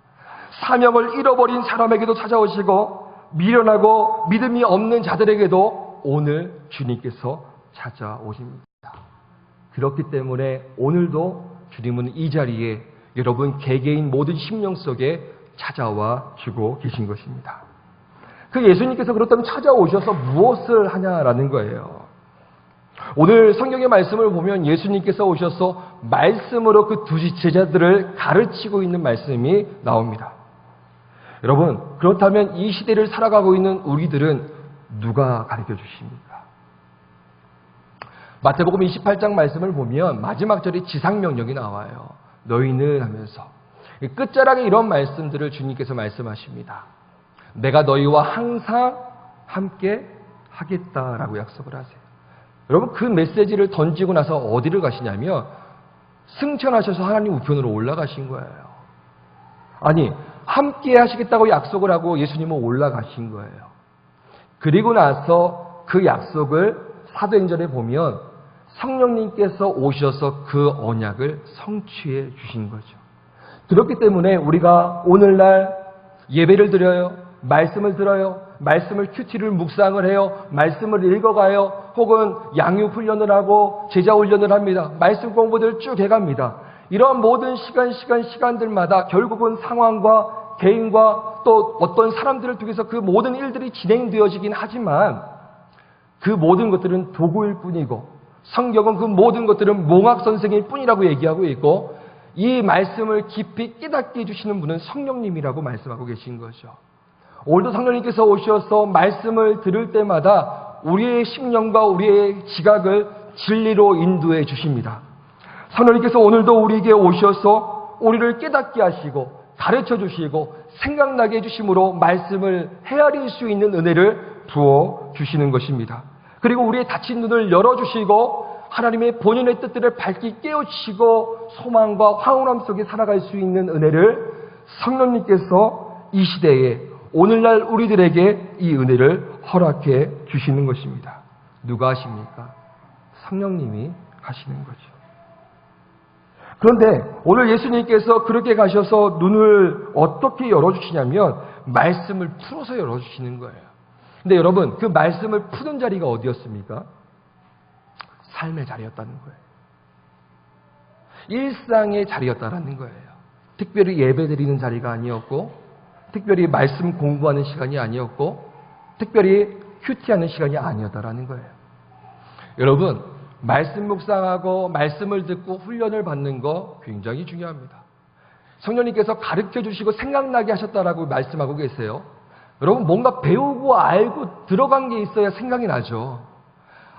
사명을 잃어버린 사람에게도 찾아오시고 미련하고 믿음이 없는 자들에게도 오늘 주님께서 찾아오십니다. 그렇기 때문에 오늘도 주님은 이 자리에 여러분 개개인 모든 심령 속에 찾아와 주고 계신 것입니다. 그 예수님께서 그렇다면 찾아오셔서 무엇을 하냐라는 거예요. 오늘 성경의 말씀을 보면 예수님께서 오셔서 말씀으로 그 두 제자들을 가르치고 있는 말씀이 나옵니다. 여러분, 그렇다면 이 시대를 살아가고 있는 우리들은 누가 가르쳐 주십니까? 마태복음 28장 말씀을 보면 마지막 절에 지상명령이 나와요. 너희는 하면서 끝자락에 이런 말씀들을 주님께서 말씀하십니다. 내가 너희와 항상 함께 하겠다라고 약속을 하세요. 여러분, 그 메시지를 던지고 나서 어디를 가시냐면 승천하셔서 하나님 우편으로 올라가신 거예요. 아니, 함께 하시겠다고 약속을 하고 예수님은 올라가신 거예요. 그리고 나서 그 약속을 사도행전에 보면 성령님께서 오셔서 그 언약을 성취해 주신 거죠. 그렇기 때문에 우리가 오늘날 예배를 드려요. 말씀을 들어요. 말씀을 큐티를 묵상을 해요. 말씀을 읽어가요. 혹은 양육 훈련을 하고 제자 훈련을 합니다. 말씀 공부들을 쭉 해갑니다. 이러한 모든 시간들마다 결국은 상황과 개인과 또 어떤 사람들을 통해서 그 모든 일들이 진행되어지긴 하지만 그 모든 것들은 도구일 뿐이고 성경은 그 모든 것들은 몽학선생일 뿐이라고 얘기하고 있고 이 말씀을 깊이 깨닫게 해주시는 분은 성령님이라고 말씀하고 계신 거죠. 오늘도 성령님께서 오셔서 말씀을 들을 때마다 우리의 심령과 우리의 지각을 진리로 인도해 주십니다. 성령님께서 오늘도 우리에게 오셔서 우리를 깨닫게 하시고 가르쳐 주시고 생각나게 해주심으로 말씀을 헤아릴 수 있는 은혜를 부어 주시는 것입니다. 그리고 우리의 닫힌 눈을 열어주시고 하나님의 본연의 뜻들을 밝히 깨우치고 소망과 황홀함 속에 살아갈 수 있는 은혜를 성령님께서 이 시대에 오늘날 우리들에게 이 은혜를 허락해 주시는 것입니다. 누가 하십니까? 성령님이 하시는 거죠. 그런데 오늘 예수님께서 그렇게 가셔서 눈을 어떻게 열어주시냐면 말씀을 풀어서 열어주시는 거예요. 근데 여러분, 그 말씀을 푸는 자리가 어디였습니까? 삶의 자리였다는 거예요. 일상의 자리였다는 거예요. 특별히 예배 드리는 자리가 아니었고, 특별히 말씀 공부하는 시간이 아니었고, 특별히 큐티하는 시간이 아니었다라는 거예요. 여러분, 말씀 묵상하고 말씀을 듣고 훈련을 받는 거 굉장히 중요합니다. 성령님께서 가르쳐 주시고 생각나게 하셨다라고 말씀하고 계세요. 여러분, 뭔가 배우고 알고 들어간 게 있어야 생각이 나죠.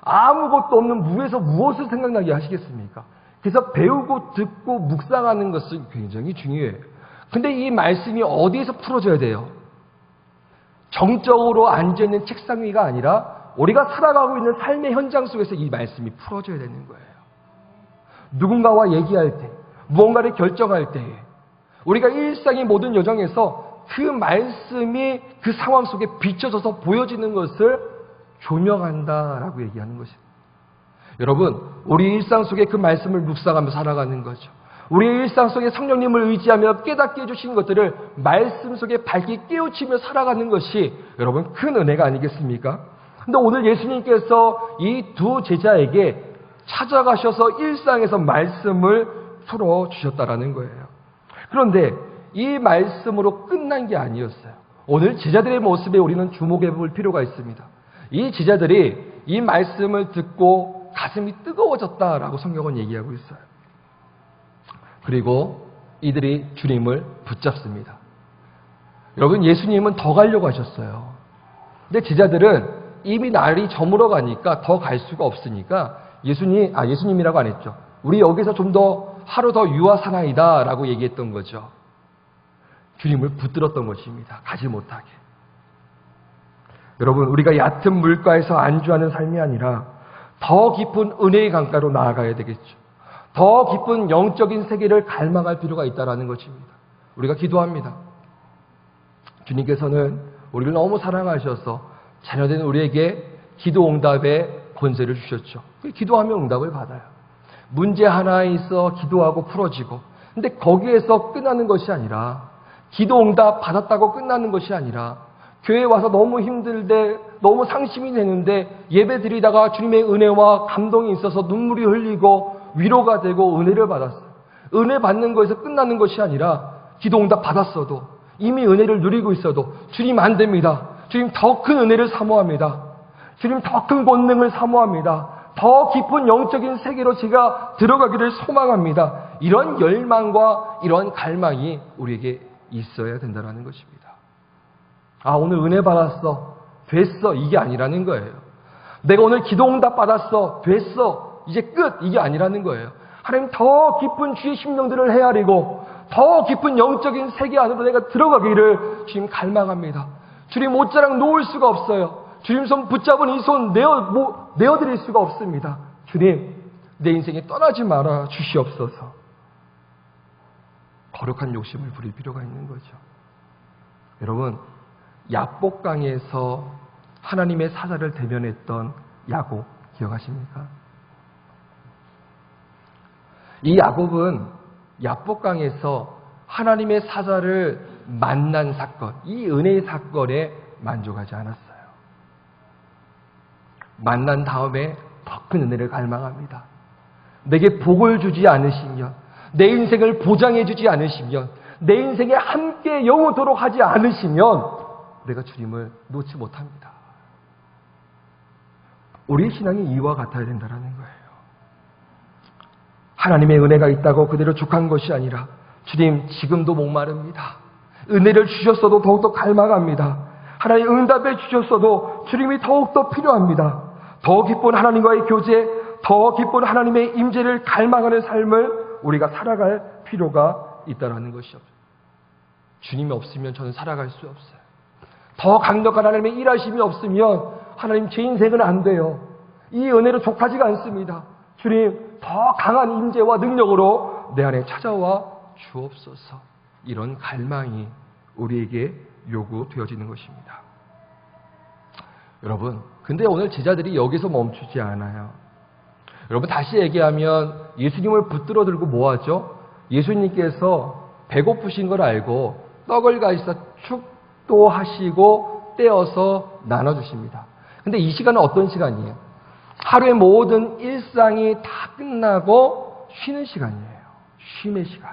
아무것도 없는 무에서 무엇을 생각나게 하시겠습니까? 그래서 배우고 듣고 묵상하는 것은 굉장히 중요해요. 근데 이 말씀이 어디에서 풀어져야 돼요? 정적으로 앉아있는 책상 위가 아니라 우리가 살아가고 있는 삶의 현장 속에서 이 말씀이 풀어져야 되는 거예요. 누군가와 얘기할 때, 무언가를 결정할 때, 우리가 일상의 모든 여정에서 그 말씀이 그 상황 속에 비춰져서 보여지는 것을 조명한다라고 얘기하는 것입니다. 여러분, 우리 일상 속에 그 말씀을 묵상하며 살아가는 거죠. 우리의 일상 속에 성령님을 의지하며 깨닫게 해주신 것들을 말씀 속에 밝게 깨우치며 살아가는 것이 여러분 큰 은혜가 아니겠습니까? 근데 오늘 예수님께서 이 두 제자에게 찾아가셔서 일상에서 말씀을 풀어주셨다라는 거예요. 그런데 이 말씀으로 끝난 게 아니었어요. 오늘 제자들의 모습에 우리는 주목해 볼 필요가 있습니다. 이 제자들이 이 말씀을 듣고 가슴이 뜨거워졌다라고 성경은 얘기하고 있어요. 그리고 이들이 주님을 붙잡습니다. 여러분, 예수님은 더 가려고 하셨어요. 근데 제자들은 이미 날이 저물어 가니까 더 갈 수가 없으니까 예수님이라고 안 했죠. 우리 여기서 좀 더 하루 더 유하사나이다 라고 얘기했던 거죠. 주님을 붙들었던 것입니다. 가지 못하게. 여러분, 우리가 얕은 물가에서 안주하는 삶이 아니라 더 깊은 은혜의 강가로 나아가야 되겠죠. 더 깊은 영적인 세계를 갈망할 필요가 있다는 것입니다. 우리가 기도합니다. 주님께서는 우리를 너무 사랑하셔서 자녀된 우리에게 기도 응답의 권세를 주셨죠. 기도하면 응답을 받아요. 문제 하나에 있어 기도하고 풀어지고, 근데 거기에서 끝나는 것이 아니라, 기도 응답 받았다고 끝나는 것이 아니라, 교회에 와서 너무 힘들대, 너무 상심이 되는데 예배 드리다가 주님의 은혜와 감동이 있어서 눈물이 흘리고 위로가 되고 은혜를 받았어요. 은혜 받는 것에서 끝나는 것이 아니라 기도 응답 받았어도 이미 은혜를 누리고 있어도 주님 안 됩니다. 주님 더 큰 은혜를 사모합니다. 주님 더 큰 권능을 사모합니다. 더 깊은 영적인 세계로 제가 들어가기를 소망합니다. 이런 열망과 이런 갈망이 우리에게 있어야 된다는 것입니다. 아, 오늘 은혜 받았어. 됐어. 이게 아니라는 거예요. 내가 오늘 기도 응답 받았어. 됐어. 이제 끝. 이게 아니라는 거예요. 하나님 더 깊은 주의 심령들을 헤아리고 더 깊은 영적인 세계 안으로 내가 들어가기를 주님 갈망합니다. 주님 옷자락 놓을 수가 없어요. 주님 손 붙잡은 이 손 내어드릴 수가 없습니다. 주님, 내 인생에 떠나지 말아 주시옵소서. 거룩한 욕심을 부릴 필요가 있는 거죠. 여러분, 야복강에서 하나님의 사자를 대면했던 야곱 기억하십니까? 이 야곱은 야복강에서 하나님의 사자를 만난 사건, 이 은혜의 사건에 만족하지 않았어요. 만난 다음에 더 큰 은혜를 갈망합니다. 내게 복을 주지 않으시면, 내 인생을 보장해 주지 않으시면, 내 인생에 함께 영원토록 하지 않으시면 내가 주님을 놓지 못합니다. 우리의 신앙이 이와 같아야 된다는 거예요. 하나님의 은혜가 있다고 그대로 죽한 것이 아니라 주님 지금도 목마릅니다. 은혜를 주셨어도 더욱더 갈망합니다. 하나님 응답해 주셨어도 주님이 더욱더 필요합니다. 더 깊은 하나님과의 교제, 더 깊은 하나님의 임재를 갈망하는 삶을 우리가 살아갈 필요가 있다는 것이죠. 주님이 없으면 저는 살아갈 수 없어요. 더 강력한 하나님의 일하심이 없으면 하나님 제 인생은 안 돼요. 이 은혜로 족하지가 않습니다. 주님 더 강한 임재와 능력으로 내 안에 찾아와 주옵소서. 이런 갈망이 우리에게 요구되어지는 것입니다. 여러분, 근데 오늘 제자들이 여기서 멈추지 않아요. 여러분, 다시 얘기하면 예수님을 붙들어 들고 뭐 하죠? 예수님께서 배고프신 걸 알고 떡을 가지사 축도하시고 떼어서 나눠주십니다. 근데 이 시간은 어떤 시간이에요? 하루의 모든 일상이 다 끝나고 쉬는 시간이에요. 쉼의 시간.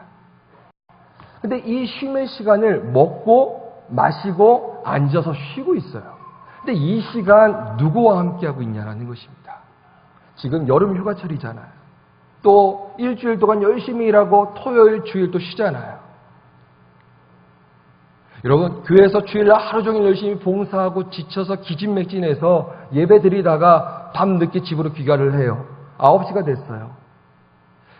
근데 이 쉼의 시간을 먹고 마시고 앉아서 쉬고 있어요. 근데 이 시간 누구와 함께하고 있냐라는 것입니다. 지금 여름 휴가철이잖아요. 또 일주일 동안 열심히 일하고 토요일 주일 또 쉬잖아요. 여러분, 교회에서 주일날 하루 종일 열심히 봉사하고 지쳐서 기진맥진해서 예배 드리다가 밤늦게 집으로 귀가를 해요. 9시가 됐어요.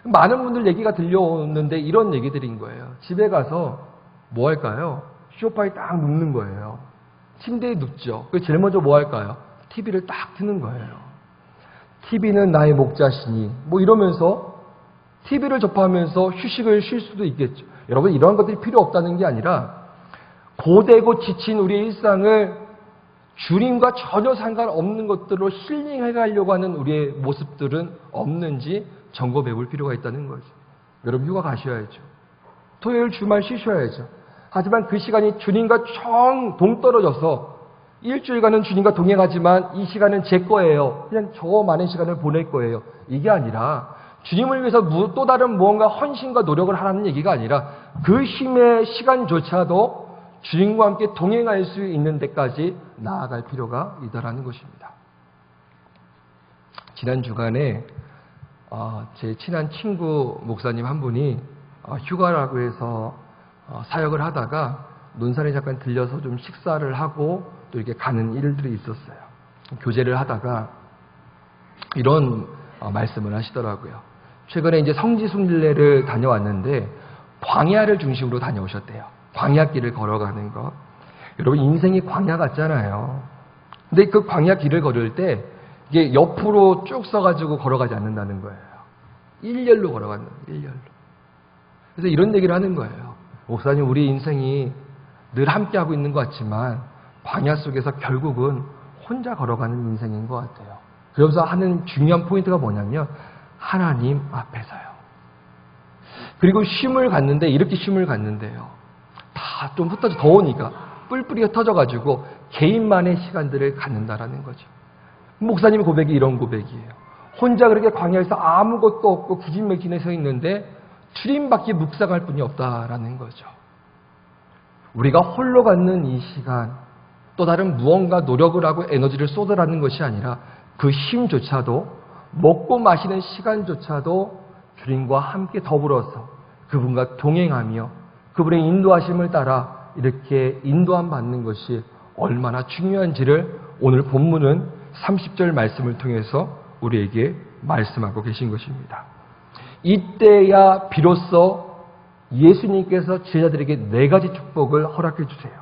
많은 분들 얘기가 들려오는데 이런 얘기들인 거예요. 집에 가서 뭐 할까요? 소파에 딱 눕는 거예요. 침대에 눕죠. 그 제일 먼저 뭐 할까요? TV를 딱 트는 거예요. TV는 나의 목자시니 뭐 이러면서 TV를 접하면서 휴식을 쉴 수도 있겠죠. 여러분, 이러한 것들이 필요 없다는 게 아니라 고되고 지친 우리의 일상을 주님과 전혀 상관없는 것들로 힐링해 가려고 하는 우리의 모습들은 없는지 점검해 볼 필요가 있다는 거죠. 여러분, 휴가 가셔야죠. 토요일 주말 쉬셔야죠. 하지만 그 시간이 주님과 정 동떨어져서 일주일간은 주님과 동행하지만 이 시간은 제 거예요. 그냥 저 많은 시간을 보낼 거예요. 이게 아니라 주님을 위해서 또 다른 무언가 헌신과 노력을 하라는 얘기가 아니라 그 힘의 시간조차도 주님과 함께 동행할 수 있는 데까지 나아갈 필요가 있다라는 것입니다. 지난 주간에 제 친한 친구 목사님 한 분이 휴가라고 해서 사역을 하다가 논산에 잠깐 들려서 좀 식사를 하고 또 이렇게 가는 일들이 있었어요. 교제를 하다가 이런 말씀을 하시더라고요. 최근에 이제 성지순례를 다녀왔는데 광야를 중심으로 다녀오셨대요. 광야길을 걸어가는 거. 여러분, 인생이 광야 같잖아요. 근데 그 광야 길을 걸을 때 이게 옆으로 쭉 써가지고 걸어가지 않는다는 거예요. 일렬로 걸어가는 거예요. 일렬로. 그래서 이런 얘기를 하는 거예요. 목사님, 우리 인생이 늘 함께하고 있는 것 같지만 광야 속에서 결국은 혼자 걸어가는 인생인 것 같아요. 그러면서 하는 중요한 포인트가 뭐냐면 하나님 앞에서요. 그리고 쉼을 갖는데 이렇게 쉼을 갖는데요. 다 좀 흩어져 더우니까 뿔뿔이 흩어져가지고 개인만의 시간들을 갖는다라는 거죠. 목사님 고백이 이런 고백이에요. 혼자 그렇게 광야에서 아무것도 없고 기진맥진해 서 있는데 주님밖에 묵상할 분이 없다라는 거죠. 우리가 홀로 갖는 이 시간, 또 다른 무언가 노력을 하고 에너지를 쏟으라는 것이 아니라 그 힘조차도 먹고 마시는 시간조차도 주님과 함께 더불어서 그분과 동행하며 그분의 인도하심을 따라 이렇게 인도함 받는 것이 얼마나 중요한지를 오늘 본문은 30절 말씀을 통해서 우리에게 말씀하고 계신 것입니다. 이때야 비로소 예수님께서 제자들에게 4가지 축복을 허락해 주세요.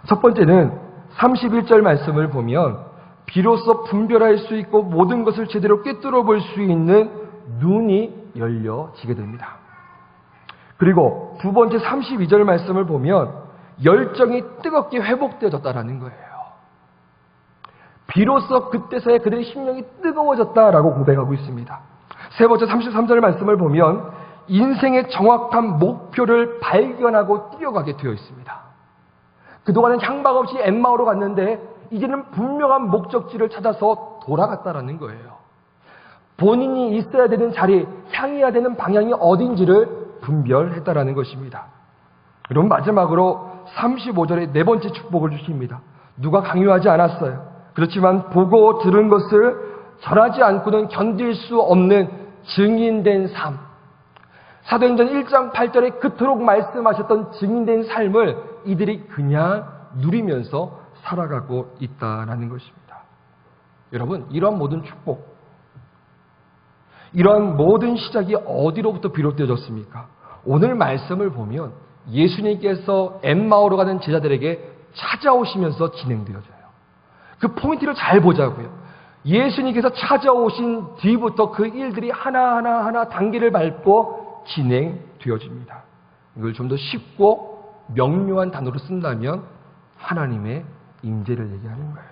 첫 번째는 31절 말씀을 보면 비로소 분별할 수 있고 모든 것을 제대로 꿰뚫어 볼 수 있는 눈이 열려지게 됩니다. 그리고 두 번째 32절 말씀을 보면 열정이 뜨겁게 회복되어졌다라는 거예요. 비로소 그때서야 그들의 심령이 뜨거워졌다라고 고백하고 있습니다. 세 번째 33절 말씀을 보면 인생의 정확한 목표를 발견하고 뛰어가게 되어 있습니다. 그동안은 향방 없이 엠마오로 갔는데 이제는 분명한 목적지를 찾아서 돌아갔다라는 거예요. 본인이 있어야 되는 자리, 향해야 되는 방향이 어딘지를 분별했다라는 것입니다. 그럼 마지막으로 35절에 4번째 축복을 주십니다. 누가 강요하지 않았어요. 그렇지만 보고 들은 것을 전하지 않고는 견딜 수 없는 증인된 삶. 사도행전 1장 8절에 그토록 말씀하셨던 증인된 삶을 이들이 그냥 누리면서 살아가고 있다는 것입니다. 여러분, 이러한 모든 축복, 이러한 모든 시작이 어디로부터 비롯되어졌습니까? 오늘 말씀을 보면 예수님께서 엠마오로 가는 제자들에게 찾아오시면서 진행되어져요. 그 포인트를 잘 보자고요. 예수님께서 찾아오신 뒤부터 그 일들이 하나하나 단계를 밟고 진행되어집니다. 이걸 좀 더 쉽고 명료한 단어로 쓴다면 하나님의 임재를 얘기하는 거예요.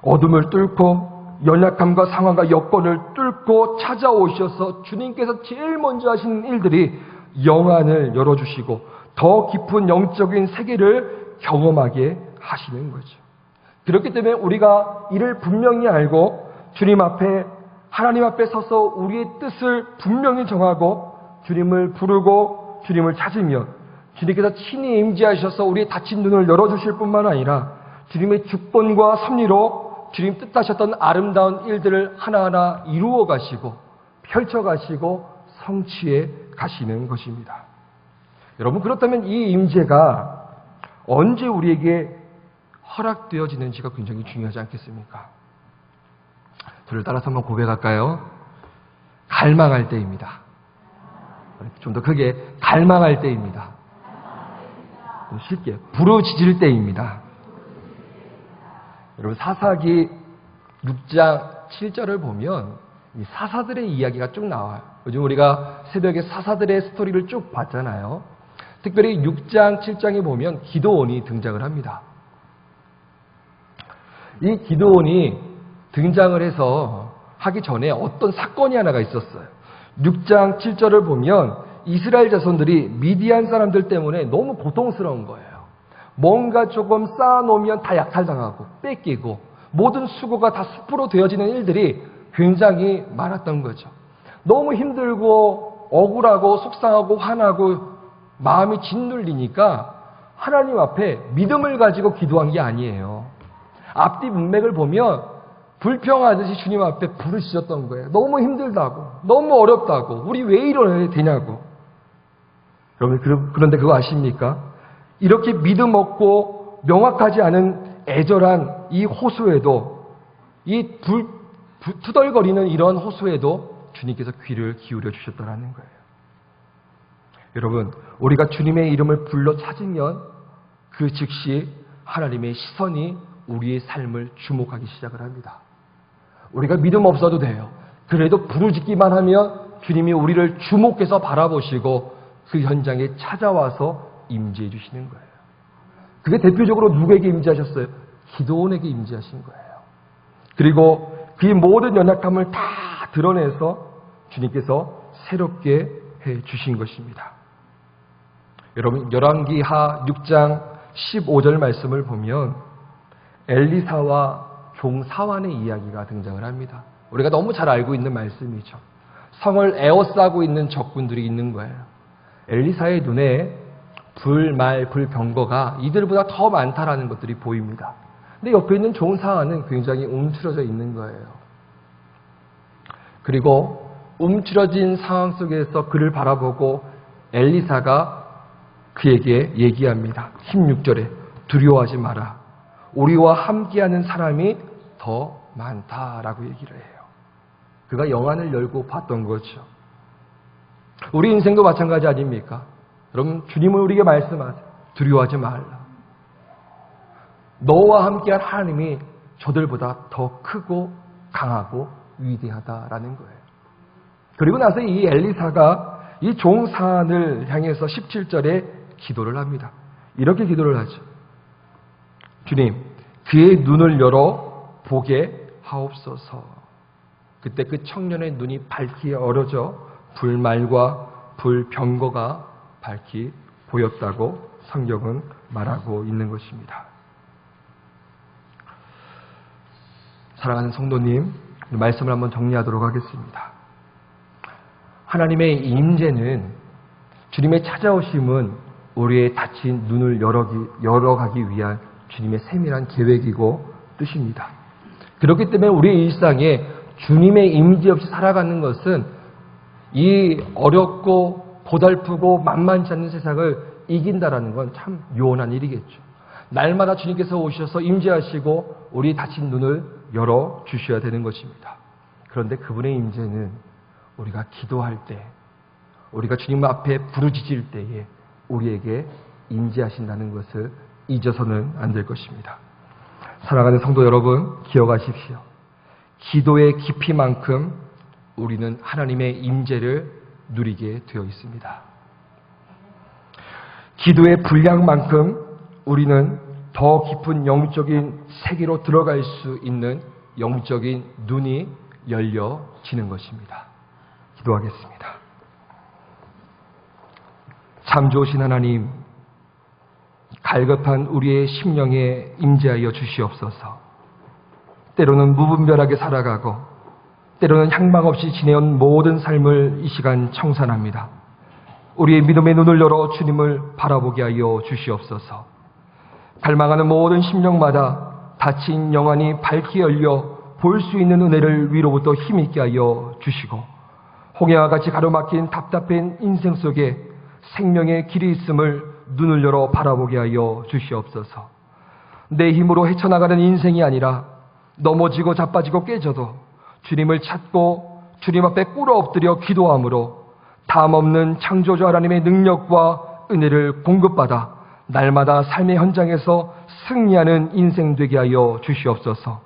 어둠을 뚫고 연약함과 상황과 여건을 뚫고 찾아오셔서 주님께서 제일 먼저 하시는 일들이 영안을 열어주시고 더 깊은 영적인 세계를 경험하게 하시는 거죠. 그렇기 때문에 우리가 이를 분명히 알고 주님 앞에 하나님 앞에 서서 우리의 뜻을 분명히 정하고 주님을 부르고 주님을 찾으며 주님께서 친히 임재하셔서 우리의 닫힌 눈을 열어주실 뿐만 아니라 주님의 주권과 섭리로 주님 뜻하셨던 아름다운 일들을 하나하나 이루어 가시고 펼쳐 가시고 성취해 가시는 것입니다. 여러분, 그렇다면 이 임재가 언제 우리에게 허락되어지는지가 굉장히 중요하지 않겠습니까? 저를 따라서 한번 고백할까요? 갈망할 때입니다. 좀 더 크게 갈망할 때입니다. 좀 쉽게 부르짖을 때입니다. 여러분, 사사기 6장 7절을 보면 이 사사들의 이야기가 쭉 나와요. 요즘 우리가 새벽에 사사들의 스토리를 쭉 봤잖아요. 특별히 6장 7장에 보면 기드온이 등장을 합니다. 이 기드온이 등장을 해서 하기 전에 어떤 사건이 하나가 있었어요. 6장 7절을 보면 이스라엘 자손들이 미디안 사람들 때문에 너무 고통스러운 거예요. 뭔가 조금 쌓아놓으면 다 약탈당하고 뺏기고 모든 수고가 다 숲으로 되어지는 일들이 굉장히 많았던 거죠. 너무 힘들고 억울하고 속상하고 화나고 마음이 짓눌리니까 하나님 앞에 믿음을 가지고 기도한 게 아니에요. 앞뒤 문맥을 보면 불평하듯이 주님 앞에 부르짖었던 거예요. 너무 힘들다고, 너무 어렵다고, 우리 왜 이러야 되냐고. 여러분, 그런데 그거 아십니까? 이렇게 믿음 없고 명확하지 않은 애절한 이 호소에도, 이 투덜거리는 이런 호소에도 주님께서 귀를 기울여 주셨다는 거예요. 여러분, 우리가 주님의 이름을 불러 찾으면 그 즉시 하나님의 시선이 우리의 삶을 주목하기 시작을 합니다. 우리가 믿음 없어도 돼요. 그래도 부르짖기만 하면 주님이 우리를 주목해서 바라보시고 그 현장에 찾아와서 임재해 주시는 거예요. 그게 대표적으로 누구에게 임재하셨어요? 기드온에게 임재하신 거예요. 그리고 그 모든 연약함을 다 드러내서 주님께서 새롭게 해 주신 것입니다. 여러분, 열왕기하 6장 15절 말씀을 보면 엘리사와 종 사환의 이야기가 등장을 합니다. 우리가 너무 잘 알고 있는 말씀이죠. 성을 에워싸고 있는 적군들이 있는 거예요. 엘리사의 눈에 불말, 불병거가 이들보다 더 많다라는 것들이 보입니다. 근데 옆에 있는 종 사환은 굉장히 움츠러져 있는 거예요. 그리고 움츠러진 상황 속에서 그를 바라보고 엘리사가 그에게 얘기합니다. 16절에 두려워하지 마라. 우리와 함께하는 사람이 더 많다라고 얘기를 해요. 그가 영안을 열고 봤던 거죠. 우리 인생도 마찬가지 아닙니까? 여러분, 주님은 우리에게 말씀하세요. 두려워하지 말라. 너와 함께한 하나님이 저들보다 더 크고 강하고 위대하다라는 거예요. 그리고 나서 이 엘리사가 이 종 사환을 향해서 17절에 기도를 합니다. 이렇게 기도를 하죠. 주님, 그의 눈을 열어 보게 하옵소서. 그때 그 청년의 눈이 밝게 어려져 불말과 불병거가 밝게 보였다고 성경은 말하고 있는 것입니다. 사랑하는 성도님, 말씀을 한번 정리하도록 하겠습니다. 하나님의 임재는, 주님의 찾아오심은 우리의 닫힌 눈을 열어가기 위한 주님의 세밀한 계획이고 뜻입니다. 그렇기 때문에 우리의 일상에 주님의 임재 없이 살아가는 것은 이 어렵고 고달프고 만만치 않는 세상을 이긴다라는 건 참 요원한 일이겠죠. 날마다 주님께서 오셔서 임재하시고 우리 닫힌 눈을 열어주셔야 되는 것입니다. 그런데 그분의 임재는 우리가 기도할 때, 우리가 주님 앞에 부르짖을 때에 우리에게 임재하신다는 것을 잊어서는 안 될 것입니다. 사랑하는 성도 여러분, 기억하십시오. 기도의 깊이만큼 우리는 하나님의 임재를 누리게 되어 있습니다. 기도의 분량만큼 우리는 더 깊은 영적인 세계로 들어갈 수 있는 영적인 눈이 열려지는 것입니다. 기도하겠습니다. 참 좋으신 하나님, 갈급한 우리의 심령에 임재하여 주시옵소서. 때로는 무분별하게 살아가고 때로는 향방 없이 지내온 모든 삶을 이 시간 청산합니다. 우리의 믿음의 눈을 열어 주님을 바라보게 하여 주시옵소서. 갈망하는 모든 심령마다 닫힌 영안이 밝게 열려 볼 수 있는 은혜를 위로부터 힘있게 하여 주시고, 홍해와 같이 가로막힌 답답한 인생 속에 생명의 길이 있음을 눈을 열어 바라보게 하여 주시옵소서. 내 힘으로 헤쳐나가는 인생이 아니라 넘어지고 자빠지고 깨져도 주님을 찾고 주님 앞에 꿇어 엎드려 기도함으로 담없는 창조주 하나님의 능력과 은혜를 공급받아 날마다 삶의 현장에서 승리하는 인생 되게 하여 주시옵소서.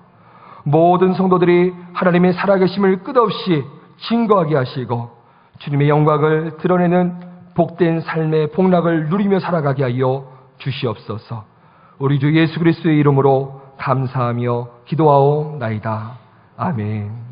모든 성도들이 하나님의 살아계심을 끝없이 증거하게 하시고 주님의 영광을 드러내는 복된 삶의 복락을 누리며 살아가게 하여 주시옵소서. 우리 주 예수 그리스도의 이름으로 감사하며 기도하옵나이다. 아멘.